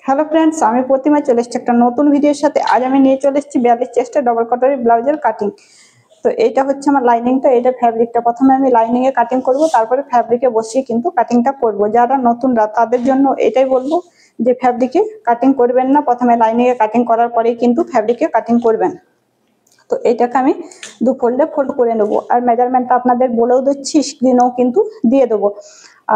Hello friends, আমি প্রতিমা চলে এসেছি একটা নতুন ভিডিওর সাথে। আজ আমি নিয়ে চলে এসেছি 42 চেস্টের ডবল কটারি ব্লাউজের কাটিং। তো এইটা হচ্ছে আমার লাইনিংটা, এটা ফ্যাব্রিকটা। প্রথমে আমি লাইনিং এ কাটিং করব, তারপরে ফ্যাব্রিকে বসিয়ে কিন্তু কাটিংটা করব। যারা নতুনরা তাদের জন্য এটাই বলবো যে ফ্যাব্রিকে কাটিং করবেন না, প্রথমে লাইনিং এ কাটিং করার পরেই কিন্তু ফ্যাব্রিকে কাটিং করবেন। তো এইটাকে আমি দু ফোল্ডে ফোল্ড করে নেবো, আর মেজারমেন্টটা আপনাদের বলেও দিচ্ছি, স্ক্রিনেও কিন্তু দিয়ে দেবো।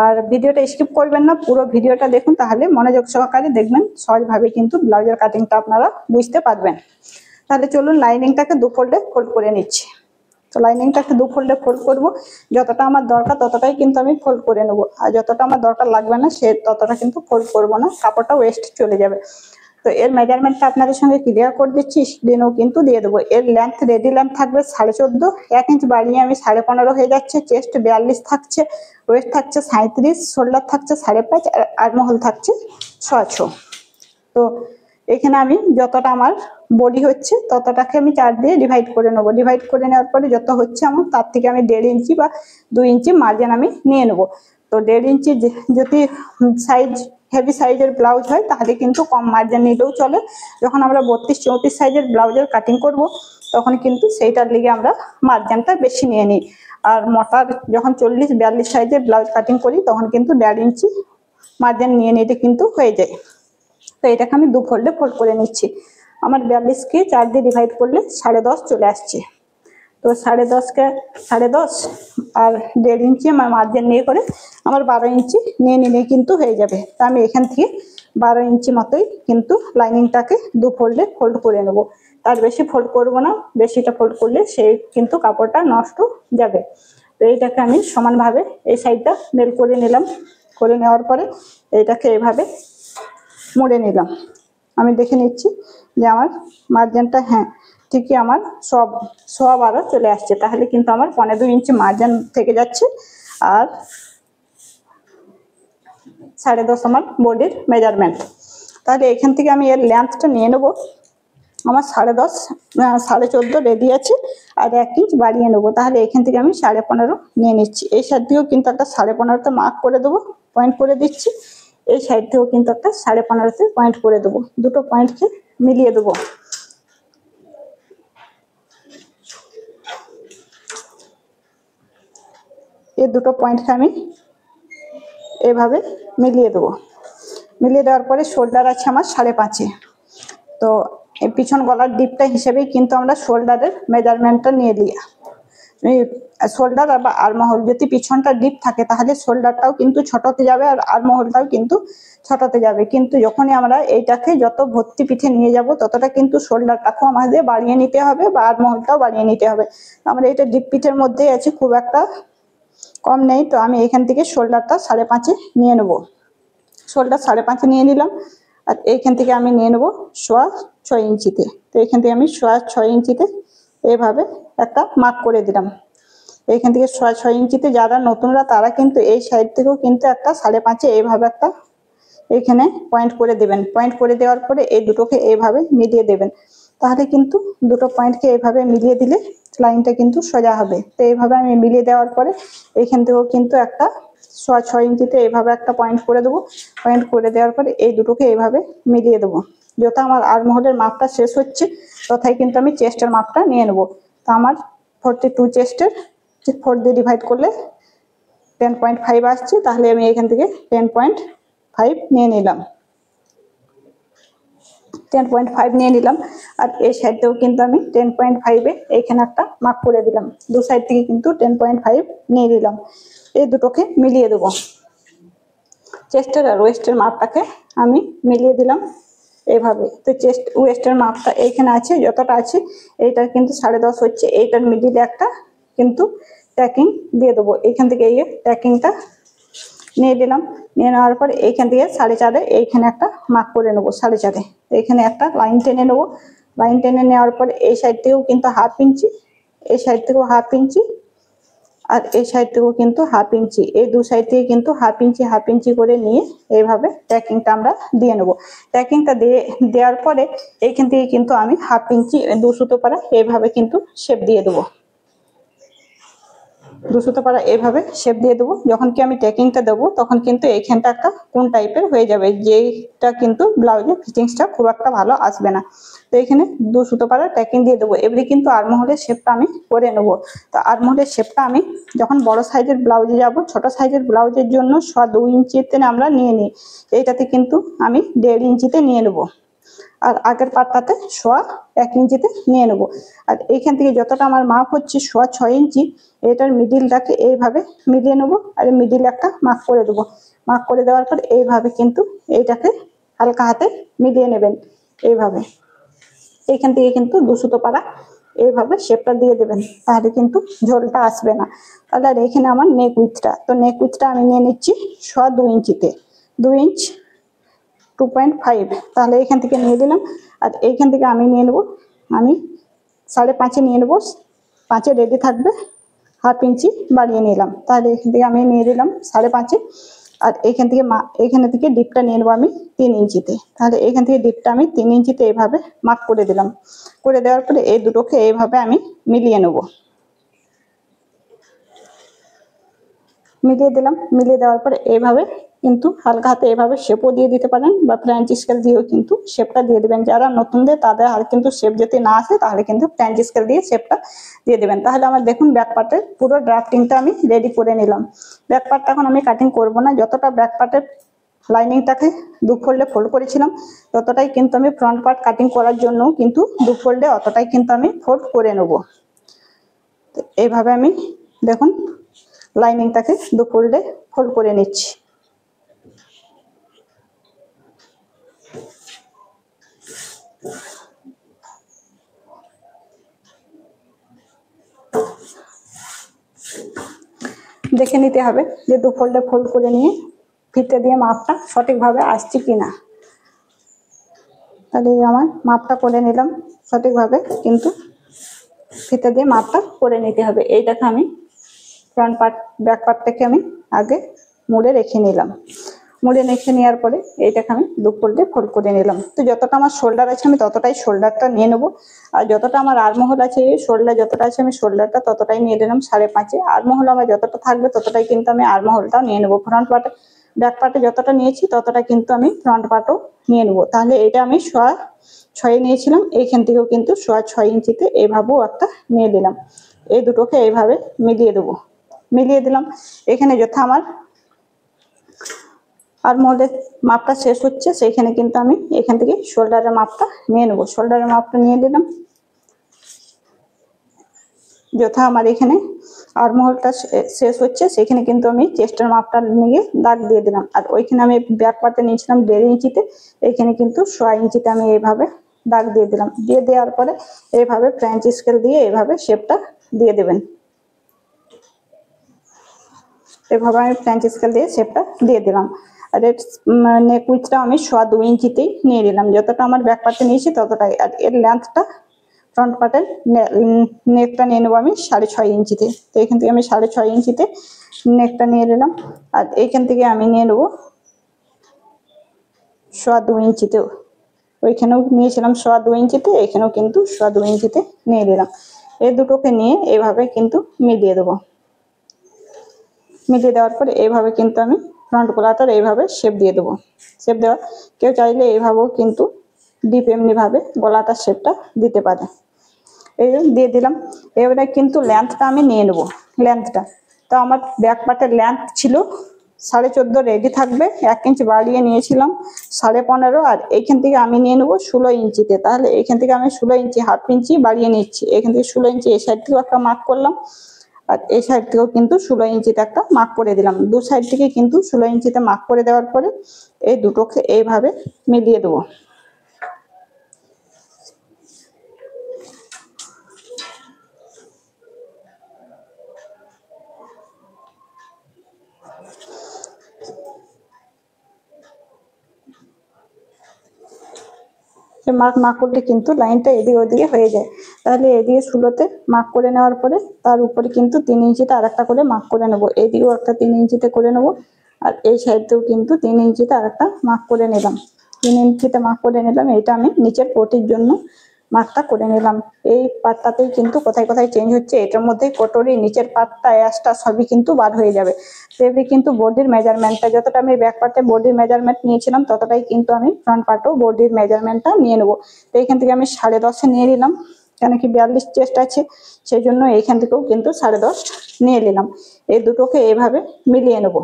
আর ভিডিওটা স্কিপ করবেন না, পুরো ভিডিওটা দেখুন, তাহলে মনোযোগ সহকারে দেখবেন, সহজভাবে কিন্তু ব্লাউজের কাটিংটা আপনারা বুঝতে পারবেন। তাহলে চলুন লাইনিংটাকে দু ফোল্ডে ফোল্ড করে নিচ্ছি। তো লাইনিংটাকে দু ফোল্ডে ফোল্ড করবো, যতটা আমার দরকার ততটাই কিন্তু আমি ফোল্ড করে নেবো, আর যতটা আমার দরকার লাগবে না সে ততটা কিন্তু ফোল্ড করবো না, কাপড়টা ওয়েস্ট চলে যাবে। তো এর মেজারমেন্টটা আপনাদের সঙ্গে ক্লিয়ার করে দিচ্ছি, স্ক্রিনেও কিন্তু দিয়ে দেবো। এর লেন্থ রেডি লেন্থ থাকবে 14.5, 1 ইঞ্চ বাড়িয়ে আমি 15.5 হয়ে যাচ্ছে। চেস্ট 42 থাকছে, ওয়েস্ট থাকছে 37, শোল্ডার থাকছে 5.5, আর আর্মহোল থাকছে 6.5। তো এখানে আমি যতটা আমার বডি হচ্ছে ততটাকে আমি 4 দিয়ে ডিভাইড করে নেবো। ডিভাইড করে নেওয়ার পরে যত হচ্ছে আমার, তার থেকে আমি 1.5 ইঞ্চি বা 2 ইঞ্চি মার্জিন আমি নিয়ে নেবো। তো 1.5 ইঞ্চি যদি সাইজ হেভি সাইজের ব্লাউজ হয় তাহলে কিন্তু কম মার্জিন নিলেও চলে। যখন আমরা 32-34 সাইজের ব্লাউজের কাটিং করব তখন কিন্তু সেইটার লিগে আমরা মার্জিনটা বেশি নিয়ে নিই। আর মোটার যখন 40-42 সাইজের ব্লাউজ কাটিং করি তখন কিন্তু 1.5 ইঞ্চি মার্জিন নিয়ে নিতে কিন্তু হয়ে যায়। তো এটাকে আমি দু ফোল্ডে ফোল্ড করে নিচ্ছি। আমার 42কে 4 দিয়ে ডিভাইড করলে 10.5 চলে আসছে। তো 10.5কে 10.5 আর 1.5 ইঞ্চি আমার মার্জিন নিয়ে করে আমার 12 ইঞ্চি নিয়ে নিলে কিন্তু হয়ে যাবে। তা আমি এখান থেকে 12 ইঞ্চি মতোই কিন্তু লাইনিংটাকে দু ফোল্ডে ফোল্ড করে নেব। তার বেশি ফোল্ড করব না, বেশিটা ফোল্ড করলে সেই কিন্তু কাপড়টা নষ্ট যাবে। তো এইটাকে আমি সমানভাবে এই সাইডটা মেল করে নিলাম। করে নেওয়ার পরে এইটাকে এভাবে মুড়ে নিলাম। আমি দেখে নিচ্ছি যে আমার মার্জিনটা হ্যাঁ ঠিকই আমার সব আরও চলে আসছে। তাহলে কিন্তু আমার 1.5 ইঞ্চি মার্জিন থেকে যাচ্ছে, আর 10.5 আমার বডির মেজারমেন্ট। তাহলে এখান থেকে আমি এর লেন্থটা নিয়ে নেবো। আমার 10.5 14.5 রেডি আছে, আর 1 ইঞ্চ বাড়িয়ে নেবো। তাহলে এখান থেকে আমি 15.5 নিয়ে নিচ্ছি। এই সাইড থেকেও কিন্তু একটা 15.5তে মার্ক করে দেবো, পয়েন্ট করে দিচ্ছি। এই সাইড থেকেও কিন্তু একটা 15.5তে পয়েন্ট করে দেবো। দুটো পয়েন্টকে মিলিয়ে দেবো। এই দুটো পয়েন্টকে আমি এভাবে মিলিয়ে দেবো। মিলিয়ে দেওয়ার পরে শোল্ডার আছে আমার 5.5। তো এই পিছন গলার ডিপটা হিসেবেই কিন্তু আমরা শোল্ডারের মেজারমেন্টটা নিয়ে নিই। শোল্ডার বা আর্মহোল যদি পিছনটা ডিপ থাকে তাহলে শোল্ডারটাও কিন্তু ছোটতে যাবে, আর আর্মহোলটাও কিন্তু ছোটতে যাবে। কিন্তু যখনই আমরা এইটাকে যত ভর্তি পিঠে নিয়ে যাব ততটা কিন্তু শোল্ডারটাকেও আমাদের বাড়িয়ে নিতে হবে, বা আর্মহোলটাও বাড়িয়ে নিতে হবে। আমরা এটা ডিপ পিঠের মধ্যেই আছে, খুব একটা কম নেই। তো আমি এখান থেকে শোল্ডারটা 5.5 নিয়ে নেব। শোল্ডার 5.5 নিয়ে নিলাম, আর এইখান থেকে আমি নিয়ে নেবো 6.5 ইঞ্চিতে। তো এখান থেকে আমি 6.5 ইঞ্চিতে এইভাবে একটা মার্ক করে দিলাম। এইখান থেকে 6.5 ইঞ্চিতে যারা নতুনরা তারা কিন্তু এই সাইড থেকেও কিন্তু একটা 5.5 এইভাবে একটা এইখানে পয়েন্ট করে দেবেন। পয়েন্ট করে দেওয়ার পরে এই দুটোকে এইভাবে মিলিয়ে দেবেন। তাহলে কিন্তু দুটো পয়েন্টকে এইভাবে মিলিয়ে দিলে লাইনটা কিন্তু সোজা হবে। তো এইভাবে আমি মিলিয়ে দেওয়ার পরে এইখান থেকেও কিন্তু একটা 6.5 ইঞ্চিতে এইভাবে একটা পয়েন্ট করে দেবো। পয়েন্ট করে দেওয়ার পরে এই দুটোকে এইভাবে মিলিয়ে দেবো। যত আমার আর্মহোলের মাপটা শেষ হচ্ছে তথায় কিন্তু আমি চেস্টের মাপটা নিয়ে নেবো। তো আমার 42 চেস্টের 4 দিয়ে ডিভাইড করলে 10.5 আসছে। তাহলে আমি এখান থেকে 10.5 নিয়ে নিলাম। 10.5 নিয়ে নিলাম, আর এই সাইডটাও কিন্তু আমি 10.5-এ এইখানে একটা মার্ক করে দিলাম। দু সাইড থেকে কিন্তু 10.5 নিয়ে নিলাম। এই দুটোকে মিলিয়ে দেবো। চেস্টের আর ওয়েস্টের মাপটাকে আমি মিলিয়ে দিলাম এইভাবে। তো চেস্ট ওয়েস্টের মাপটা এইখানে আছে, যতটা আছে এইটার কিন্তু 10.5 হচ্ছে। এইটার মিডিলে একটা কিন্তু ট্যাকিং দিয়ে দেবো। এইখান থেকে এই ট্যাকিংটা নিয়ে দিলাম। নিয়ে নেওয়ার পর এইখান থেকে 4.5-এ এইখানে একটা মার্ক করে নেবো। 4.5-এ এইখানে একটা লাইন টেনে নেবো। লাইন টেনে নেওয়ার পর এই সাইড থেকেও কিন্তু 1/2 ইঞ্চি, এই সাইড থেকেও 1/2 ইঞ্চি, আর এই সাইড থেকেও কিন্তু 1/2 ইঞ্চি। এই দু সাইড থেকে কিন্তু 1/2 ইঞ্চি করে নিয়ে এইভাবে ট্যাকিংটা আমরা দিয়ে নেবো। ট্যাকিংটা দেওয়ার পরে এইখান থেকে কিন্তু আমি 1/2 ইঞ্চি 2 সুতো পারা এইভাবে কিন্তু শেপ দিয়ে দেবো। দুশোতে পারা এইভাবে শেপ দিয়ে দেবো। যখন কি আমি টেকিংটা দেবো তখন কিন্তু এইখানটা একটা কোন টাইপের হয়ে যাবে, যেইটা কিন্তু ব্লাউজের ফিটিংসটা খুব একটা ভালো আসবে না। তো এখানে দুশোতে পারা টেকিং দিয়ে দেবো। এবারে কিন্তু আর্মহোলের শেপটা আমি করে নেবো। তো আর্মহোলের শেপটা আমি যখন বড় সাইজের ব্লাউজে যাব, ছোট সাইজের ব্লাউজের জন্য 2 ইঞ্চিতে আমরা নিয়ে নিই, এইটাতে কিন্তু আমি 1.5 ইঞ্চিতে নিয়ে নেবো। আর আগের পাটটাতে 1 ইঞ্চিতে নিয়ে নেবো। আর এইখান থেকে যতটা আমার মাপ হচ্ছে 6 ইঞ্চি, এটার মিডিলটাকে এইভাবে মিলিয়ে নেবো। আর মিডিল একটা মার্ক করে দেবো। মার্ক করে দেওয়ার পর এইভাবে কিন্তু এইটাকে হালকা হাতে মিলিয়ে নেবেন এইভাবে। এইখান থেকে কিন্তু দুশোতে পারা এইভাবে শেপটা দিয়ে দেবেন, তাহলে কিন্তু ঝোলটা আসবে না। তাহলে আর এখানে আমার নেক উইথটা, তো নেক উইথটা আমি নিয়ে নিচ্ছি 2 ইঞ্চিতে, 2 ইঞ্চ 2.5, তাহলে এখান থেকে নিয়ে দিলাম। আর এইখান থেকে আমি নিয়ে নেবো, আমি 5.5 নিয়ে নেবো, 5 রেডি থাকবে, 1/2 ইঞ্চি বাড়িয়ে নিলাম। তাহলে এখান থেকে আমি নিয়ে দিলাম 5.5। আর এইখান থেকে এখানে থেকে ডিপটা নিয়ে নেবো আমি 3 ইঞ্চিতে। তাহলে এখান থেকে ডিপটা আমি 3 ইঞ্চিতে এইভাবে মার্ক করে দিলাম। করে দেওয়ার পরে এই দুটোকে এইভাবে আমি মিলিয়ে নেবো। মিলিয়ে দিলাম। মিলিয়ে দেওয়ার পরে এইভাবে কিন্তু হালকা হাতে এইভাবে শেপও দিয়ে দিতে পারেন, বা ফ্রেঞ্চ স্কেল দিয়েও কিন্তু শেপটা দিয়ে দেবেন। যারা নতুনদের তাদের আর কিন্তু শেপ যদি না আসে তাহলে কিন্তু ফ্রেঞ্চ স্কেল দিয়ে শেপটা দিয়ে দেবেন। তাহলে আমার দেখুন ব্যাক পার্টের পুরো ড্রাফটিংটা আমি রেডি করে নিলাম। ব্যাক পার্টটা এখন আমি কাটিং করব না, যতটা ব্যাক পার্টের লাইনিংটাকে 2 ফোল্ডে ফোল্ড করেছিলাম ততটাই কিন্তু আমি ফ্রন্ট পার্ট কাটিং করার জন্য কিন্তু 2 ফোল্ডে অতটাই কিন্তু আমি ফোল্ড করে নেব। এইভাবে আমি দেখুন লাইনিংটাকে 2 ফোল্ডে ফোল্ড করে নিচ্ছি। দেখে নিতে হবে যে 2 ফোল্ডে ফোল্ড করে নিয়ে ফিতে দিয়ে মাপটা সঠিকভাবে আসছে কিনা। তাহলে আমার মাপটা করে নিলাম সঠিকভাবে, কিন্তু ফিতে দিয়ে মাপটা করে নিতে হবে। এইটাকে আমি ফ্রন্ট পার্ট ব্যাক পার্টটাকে আমি আগে মুড়ে রেখে নিলাম। মুড়ে রেখে নেওয়ার পরে এইটাকে আমি 2 ফোল্ডে ফোল্ড করে নিলাম। তো যতটা আমার শোল্ডার আছে আমি ততটাই শোল্ডারটা নিয়ে নেবো। আর যতটা আমার আর্মহোল আছে, শোল্ডার যতটা আছে আমি শোল্ডারটা ততটাই নিয়ে নিলাম 5.5। আর্মহোল আমার যতটা থাকবে ততটাই কিন্তু আমি আর্মহোলটাও নিয়ে নেবো। ফ্রন্ট পার্টে ব্যাক পার্টে যতটা নিয়েছি ততটা কিন্তু আমি ফ্রন্ট পার্টও নিয়ে নেবো। তাহলে এটা আমি 6 নিয়েছিলাম, এইখান থেকেও কিন্তু 6 ইঞ্চিতে এইভাবেও একটা নিয়ে দিলাম। এই দুটোকে এইভাবে মিলিয়ে দেবো। মিলিয়ে দিলাম। এখানে যথা আমার আর্মহোলের মাপটা শেষ হচ্ছে, সেইখানে কিন্তু আমি এখান থেকে শোল্ডারের মাপটা নিয়ে নেবো। শোল্ডারের মাপটা নিয়ে নিলাম। যথা আমার এখানে আর্মহোলটা শেষ হচ্ছে সেখানে কিন্তু আমি চেস্টের মাপটা নিয়ে দাগ দিয়ে দিলাম। আর ওইখানে আমি ব্যাক পার্টে নিয়েছিলাম 1.5 ইঞ্চিতে, এইখানে কিন্তু 6 ইঞ্চিতে আমি এইভাবে দাগ দিয়ে দিলাম। দিয়ে দেওয়ার পরে এইভাবে ফ্রেঞ্চ স্কেল দিয়ে এইভাবে শেপটা দিয়ে দেবেন। এভাবে আমি ফ্রেঞ্চ স্কেল দিয়ে শেপটা দিয়ে দিলাম। আর এর নেক উইথটা আমি 2 ইঞ্চিতেই নিয়ে নিলাম। যতটা আমার ব্যাক পার্টে নিয়েছি ততটাই। আর এর লেন্থটা ফ্রন্ট পার্টের নেকটা নিয়ে নেবো আমি 6.5 ইঞ্চিতে। তো এখান থেকে আমি 6.5 ইঞ্চিতে নেকটা নিয়ে নিলাম। আর এইখান থেকে আমি নিয়ে নেবো 2 ইঞ্চিতেও। ওইখানেও নিয়েছিলাম 2 ইঞ্চিতে, এখানেও কিন্তু 2 ইঞ্চিতে নিয়ে নিলাম। এই দুটোকে নিয়ে এইভাবে কিন্তু মিলিয়ে দেবো। মিলিয়ে দেওয়ার পরে এইভাবে কিন্তু আমি ফ্রন্ট গলাটার এইভাবে শেপ দিয়ে দেবো। শেপ দেওয়া কেউ চাইলে এইভাবেও কিন্তু ডিপ এমনিভাবে গলাটার শেপটা দিতে পারে। এই দিয়ে দিলাম। এবারে কিন্তু লেন্থটা আমি নিয়ে নেবো। লেন্থটা তো আমার ব্যাক পার্টের লেন্থ ছিল 14.5 রেডি থাকবে, 1 ইঞ্চি বাড়িয়ে নিয়েছিলাম 15.5। আর এইখান থেকে আমি নিয়ে নেবো 16 ইঞ্চিতে। তাহলে এইখান থেকে আমি 16 ইঞ্চি 1/2 ইঞ্চি বাড়িয়ে নিচ্ছি। এখান থেকে 16 ইঞ্চি এই সাইড থেকেও একটা মার্ক করলাম, আর এই সাইড থেকেও কিন্তু 16 ইঞ্চিতে একটা মার্ক করে দিলাম। দু সাইড থেকে কিন্তু 16 ইঞ্চিতে মার্ক করে দেওয়ার পরে এই দুটোকে এইভাবে মিলিয়ে দেবো। মার্ক না করলে কিন্তু লাইনটা এদিকে ওদিকে হয়ে যায়। তাহলে এদিকে 16তে মার্ক করে নেওয়ার পরে তার উপরে কিন্তু 3 ইঞ্চিতে আরেকটা করে মার্ক করে নেবো। এইদিকেও একটা 3 ইঞ্চিতে করে নেবো, আর এই সাইডেও কিন্তু 3 ইঞ্চিতে আরেকটা মার্ক করে নিলাম। 3 ইঞ্চিতে মার্ক করে নিলাম। এটা আমি নিচের পটির জন্য মার্কটা করে নিলাম। এই পার্টটাতেই কিন্তু কোথায় কোথায় চেঞ্জ হচ্ছে, এটার মধ্যে কটরি নিচের পার্টটা অ্যাশটা সবই কিন্তু বার হয়ে যাবে। তো এবারে কিন্তু বডির মেজারমেন্টটা যতটা আমি ব্যাক পার্টে বডির মেজারমেন্ট নিয়েছিলাম ততটাই কিন্তু আমি ফ্রন্ট পার্টেও বডির মেজারমেন্টটা নিয়ে নেবো। তো এইখান থেকে আমি 10.5 নিয়ে নিলাম, কেন কি 42 চেস্ট আছে, সেই জন্য এইখান থেকেও কিন্তু 10.5 নিয়ে নিলাম। এই দুটোকে এইভাবে মিলিয়ে নেবো,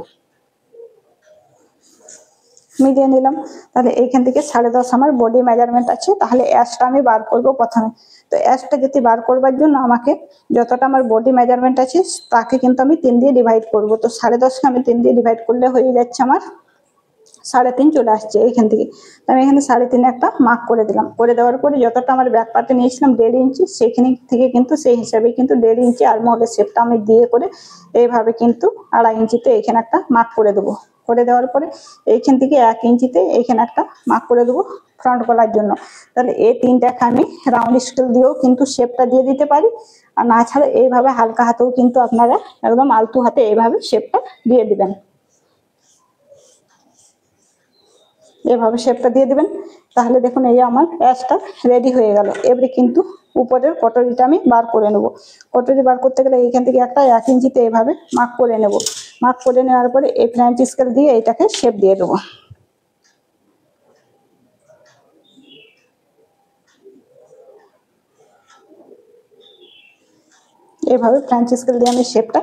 মিলিয়ে নিলাম। তাহলে এইখান থেকে 10.5 আমার বডি মেজারমেন্ট আছে। তাহলে অ্যাশটা আমি বার করব প্রথমে। তো অ্যাশটা যদি বার করবার জন্য আমাকে যতটা আমার বডি মেজারমেন্ট আছে তাকে কিন্তু আমি 3 দিয়ে ডিভাইড করব। তো 10.5কে আমি 3 দিয়ে ডিভাইড করলে হয়ে যাচ্ছে আমার 3.5 চলে আসছে এইখান থেকে। তো আমি এখানে 3.5 একটা মার্ক করে দিলাম। করে দেওয়ার পরে যতটা আমার ব্যাক পার্টে নিয়েছিলাম 1.5 ইঞ্চি, সেখানে থেকে কিন্তু সেই হিসাবে কিন্তু 1.5 ইঞ্চি আর্মহোলের শেপটা আমি দিয়ে করে এইভাবে কিন্তু 2.5 ইঞ্চিতে এখানে একটা মার্ক করে দেবো। করে দেওয়ার পরে এইখান থেকে 1 ইঞ্চিতে এইখানে একটা মার্ক করে দেবো ফ্রন্ট গলার জন্য। তাহলে এই 3টাকে আমি রাউন্ড স্কেল দিয়েও কিন্তু শেপটা দিয়ে দিতে পারি, আর না ছাড়া এইভাবে হালকা হাতেও কিন্তু আপনারা একদম আলতু হাতে এইভাবে শেপটা দিয়ে দিবেন, এভাবে শেপটা দিয়ে দিবেন। তাহলে দেখুন এই আমার অ্যাশটা রেডি হয়ে গেল। এবারে কিন্তু উপরের কটরিটা আমি বার করে নেব। কটরি বার করতে গেলে এইখান থেকে একটা 1 ইঞ্চিতে এইভাবে মার্ক করে নেব। মার্ক করে নেওয়ার পরে এই ফ্রেঞ্চ স্কেল দিয়ে এটাকে শেপ দিয়ে দেবো। এইভাবে ফ্রেঞ্চ স্কেল দিয়ে আমি শেপটা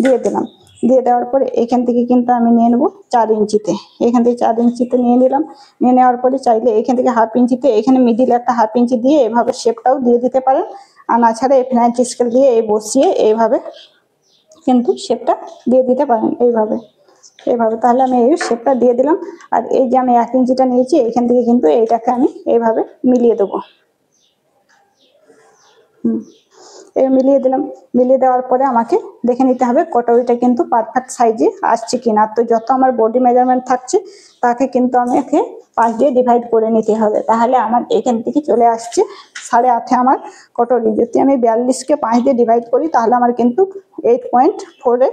দিয়ে দিলাম। দিয়ে দেওয়ার পরে এইখান থেকে কিন্তু আমি নিয়ে নেবো 4 ইঞ্চিতে। এখান থেকে 4 ইঞ্চিতে নিয়ে নিলাম। নিয়ে নেওয়ার পরে চাইলে এইখান থেকে 1/2 ইঞ্চিতে এখানে মিডিলে একটা 1/2 ইঞ্চি দিয়ে এইভাবে শেপটাও দিয়ে দিতে পারেন, আর না ছাড়া এই ফ্রেঞ্চ স্কেল দিয়ে এই বসিয়ে এইভাবে কিন্তু শেপটা দিয়ে দিতে পারেন এইভাবে এইভাবে। তাহলে আমি এই শেপটা দিয়ে দিলাম। আর এই যে আমি 1 ইঞ্চিটা নিয়েছি এইখান থেকে কিন্তু এইটাকে আমি এইভাবে মিলিয়ে দেবো। এই মিলিয়ে দিলাম। মিলিয়ে দেওয়ার পরে আমাকে দেখে নিতে হবে কটরিটা কিন্তু পারফেক্ট সাইজে আসছে কিনা। তো যত আমার বডি মেজারমেন্ট থাকছে তাকে কিন্তু আমাকে 5 দিয়ে ডিভাইড করে নিতে হবে। তাহলে আমার এখান থেকে চলে আসছে 8.5 আমার কটরি। যদি আমি 42কে 5 দিয়ে ডিভাইড করি তাহলে আমার কিন্তু 8.4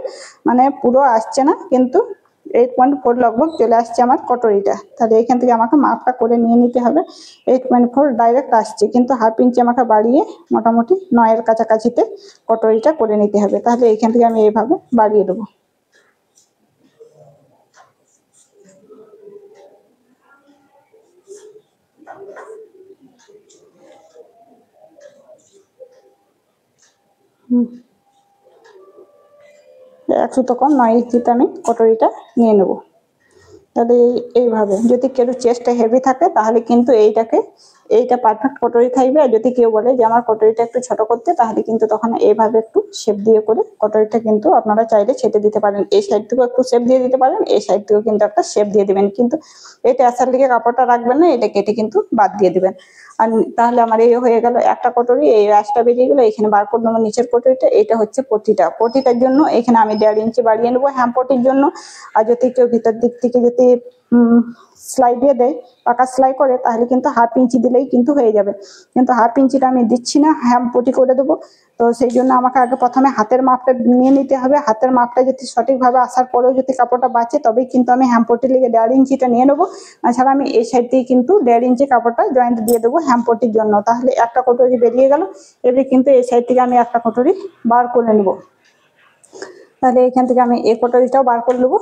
মানে পুরো আসছে না, কিন্তু 8.4 লগভগ চলে আসছে আমার কটরিটা। তাহলে এখান থেকে আমাকে মাপটা করে নিয়ে নিতে হবে। 8.4 ডাইরেক্ট আসছে, কিন্তু 1/2 ইঞ্চি আমাকে বাড়িয়ে মোটামুটি 9-এর কাছাকাছিতে কটরিটা করে নিতে হবে। তাহলে এইখান থেকে আমি এইভাবে বাড়িয়ে দেবো। একশো কম 9 ইঞ্চিতে আমি কটরিটা নিয়ে নেব। তাহলে এইভাবে যদি কেউ চেস্টটা হেভি থাকে তাহলে কিন্তু এইটা পারফেক্ট কটরি থাকবে। আর যদি কেউ বলে যে আমার কটরিটা একটু ছোট করতে, তাহলে কিন্তু তখন এইভাবে একটু শেপ দিয়ে করে কটরিটা কিন্তু আপনারা চাইলে ছেটে দিতে পারেন। এই সাইড থেকেও একটু শেপ দিয়ে দিতে পারেন, এই সাইড থেকেও কিন্তু একটা শেপ দিয়ে দিবেন। কিন্তু এটা আসার দিকে কাপড়টা রাখবেন না, এটা কেটে কিন্তু বাদ দিয়ে দিবেন। আর তাহলে আমার এই হয়ে গেল একটা কটরি। এই রাশটা বেরিয়ে গেল, এখানে বার করে নেবো নিচের কটরিটা। এটা হচ্ছে পটিটা। পটিটার জন্য এখানে আমি 1.5 ইঞ্চি বাড়িয়ে নেবো হ্যাম পটির জন্য। আর যদি কেউ ভিতর দিক থেকে যদি সেলাই দিয়ে দেয়, পাকা সেলাই করে, তাহলে কিন্তু 1/2 ইঞ্চি দিলেই কিন্তু হয়ে যাবে। কিন্তু 1/2 ইঞ্চিটা আমি দিচ্ছি না, হ্যাম পটি করে দেবো। তো সেই জন্য আমাকে আগে প্রথমে হাতের মাপটা নিয়ে নিতে হবে। হাতের মাপটা যদি সঠিকভাবে আসার পরেও যদি কাপড়টা বাঁচে তবেই কিন্তু আমি হ্যাম পটি লেগে 1.5 ইঞ্চিটা নিয়ে নেবো। তাছাড়া আমি এই সাইড দিয়ে কিন্তু 1.5 ইঞ্চি কাপড়টা জয়েন্ট দিয়ে দেবো হ্যাম পটির জন্য। তাহলে একটা কটরি বেরিয়ে গেল। এবারে কিন্তু এই সাইড থেকে আমি একটা কটরি বার করে নেবো। তাহলে এখান থেকে আমি এই কটরিটাও বার করে নেবো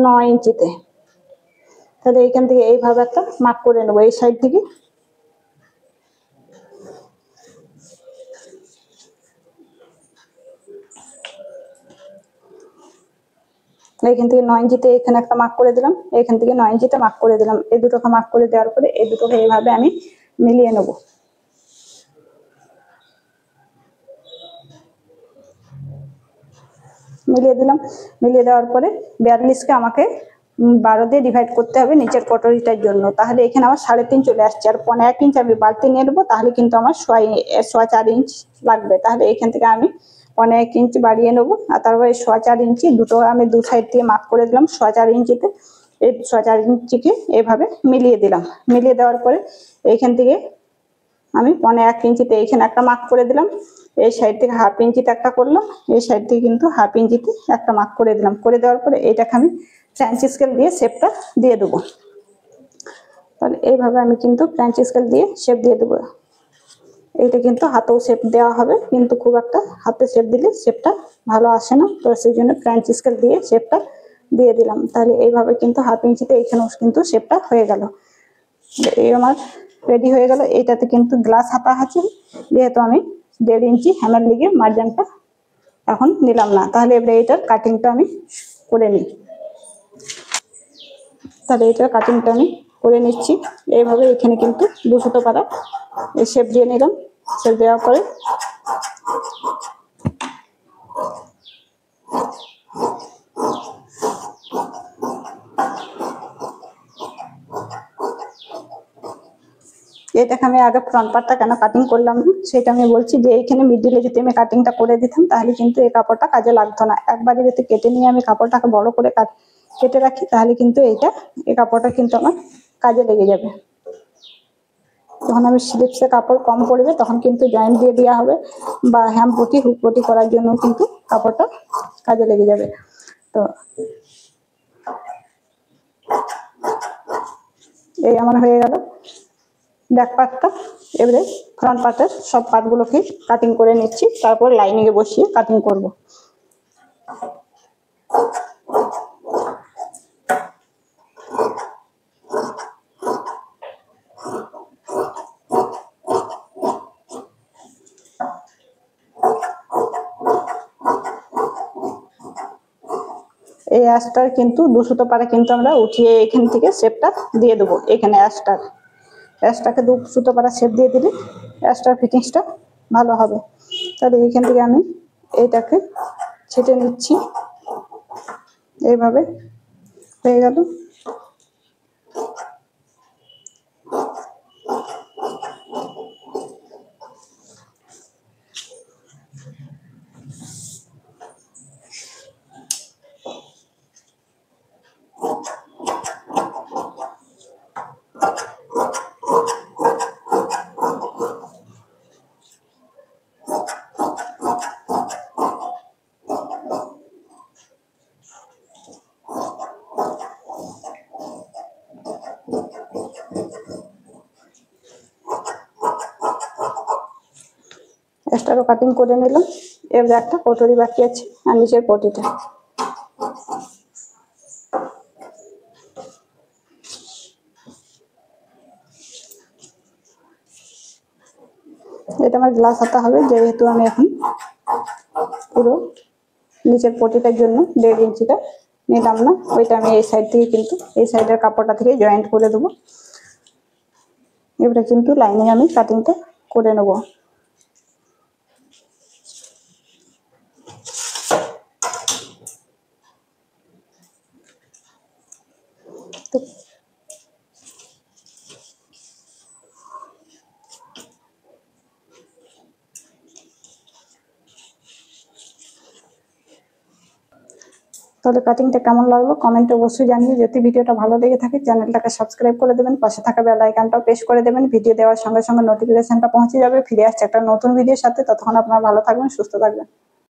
9 ইঞ্চিতে। তাহলে এইখান থেকে এইভাবে একটা মার্ক করে নেবো এই সাইড থেকে। এইখান থেকে 9 ইঞ্চিতে এখানে একটা মার্ক করে দিলাম, এখান থেকে 9 ইঞ্চিতে মার্ক করে দিলাম। এই দুটোকে মার্ক করে দেওয়ার পরে এই দুটোকে এইভাবে আমি মিলিয়ে নেব। মিলিয়ে দিলাম। মিলিয়ে দেওয়ার পরে 42কে আমাকে 12 দিয়ে ডিভাইড করতে হবে নিচের কটরিটার জন্য। তাহলে এখানে আমার 3.5 চলে আসছে। আর 1.5 ইঞ্চ আমি বাড়তি নিয়ে নেবো, তাহলে কিন্তু আমার 4 ইঞ্চ লাগবে। তাহলে এখান থেকে আমি 1.5 ইঞ্চ বাড়িয়ে নেবো। আর তারপরে 4 ইঞ্চি দুটো আমি দু সাইড দিয়ে মার্ক করে দিলাম 4 ইঞ্চিতে। এই 4 ইঞ্চিকে এইভাবে মিলিয়ে দিলাম। মিলিয়ে দেওয়ার পরে এইখান থেকে আমি 1.5 ইঞ্চিতে এইখানে একটা মার্ক করে দিলাম। এই সাইড থেকে 1/2 ইঞ্চিতে একটা করলাম, এই সাইড থেকে কিন্তু 1/2 ইঞ্চিতে একটা মার্ক করে দিলাম। করে দেওয়ার পরে এটাকে আমি ফ্রেঞ্চ স্কেল দিয়ে শেপটা দিয়ে দেবো। তাহলে এইভাবে আমি কিন্তু ফ্রেঞ্চ স্কেল দিয়ে শেপ দিয়ে দেবো। এইটা কিন্তু হাতেও শেপ দেওয়া হবে, কিন্তু খুব একটা হাতে শেপ দিলে শেপটা ভালো আসে না, তো সেই জন্য ফ্রেঞ্চ স্কেল দিয়ে শেপটা দিয়ে দিলাম। তাহলে এইভাবে কিন্তু হাফ ইঞ্চিতে এইখানেও কিন্তু শেপটা হয়ে গেল। এই আমার রেডি হয়ে গেল। এইটাতে কিন্তু গ্লাস হাতা আছে, যেহেতু আমি 1.5 ইঞ্চি হ্যামার লিগে মার্জিনটা এখন নিলাম না। তাহলে এবারে এটার কাটিংটা আমি করে নিই। তাহলে এটার কাটিংটা আমি করে নিচ্ছি। এইভাবে এখানে কিন্তু 2 সুতো পাড়া শেপ দিয়ে নিলাম। শেপ দেওয়ার পরে এটাকে আমি আগে ফ্রন্ট পার্টটা কেন কাটিং করলাম না সেটা আমি বলছি, যে এইখানে মিডিলে যদি আমি কাটিংটা করে দিতাম তাহলে কিন্তু এই কাপড়টা কাজে লাগতো না। একবারে যদি কেটে নিয়ে আমি কাপড়টাকে বড় করে কেটে রাখি তাহলে কিন্তু এই কাপড়টা কিন্তু আমার কাজে লেগে যাবে। যখন আমি স্লিপসে কাপড় কম পড়বে তখন কিন্তু জয়েন্ট দিয়ে দেওয়া হবে, বা হ্যাম পটি হুক পটি করার জন্য কিন্তু কাপড়টা কাজে লেগে যাবে। তো এই আমার হয়ে গেল ব্যাক পার্টটা। এবারে ফ্রন্ট পার্টের সব পার্টগুলোকে কাটিং করে নিচ্ছি, তারপর লাইনিংয়ে বসিয়ে কাটিং করব। এই অ্যাশটার কিন্তু 2 সুতো পাড়া কিন্তু আমরা উঠিয়ে এখান থেকে শেপটা দিয়ে দেবো। এখানে অ্যাশটাকে 2 সুতো পাড়া শেপ দিয়ে দিলে অ্যাশটার ফিটিংসটা ভালো হবে। তাহলে এখান থেকে আমি এইটাকে ছেটে নিচ্ছি, এইভাবে হয়ে গেল। এক্সট্রারও কাটিং করে নিলাম। এবার একটা কটরি বাকি আছে আর নিচের পটিটা। এটা আমার গ্লাস হাতা হবে, যেহেতু আমি এখন পুরো নিচের পটিটার জন্য 1.5 ইঞ্চিটা নিলাম না, ওইটা আমি এই সাইড থেকে কিন্তু এই সাইডের কাপড়টা থেকে জয়েন্ট করে দেবো। এবারে কিন্তু লাইনে আমি কাটিংটা করে নেব। তো তাহলে কাটিংটা কেমন লাগলো কমেন্টে অবশ্যই জানিয়ে। যদি ভিডিওটা ভালো লেগে থাকে চ্যানেলটাকে সাবস্ক্রাইব করে দেবেন, পাশে থাকা বেল আইকনটাও প্রেস করে দেবেন। ভিডিও দেওয়ার সঙ্গে সঙ্গে নোটিফিকেশনটা পৌঁছে যাবে। ফিরে আসছে একটা নতুন ভিডিওর সাথে। ততক্ষণ আপনারা ভালো থাকবেন, সুস্থ থাকবেন।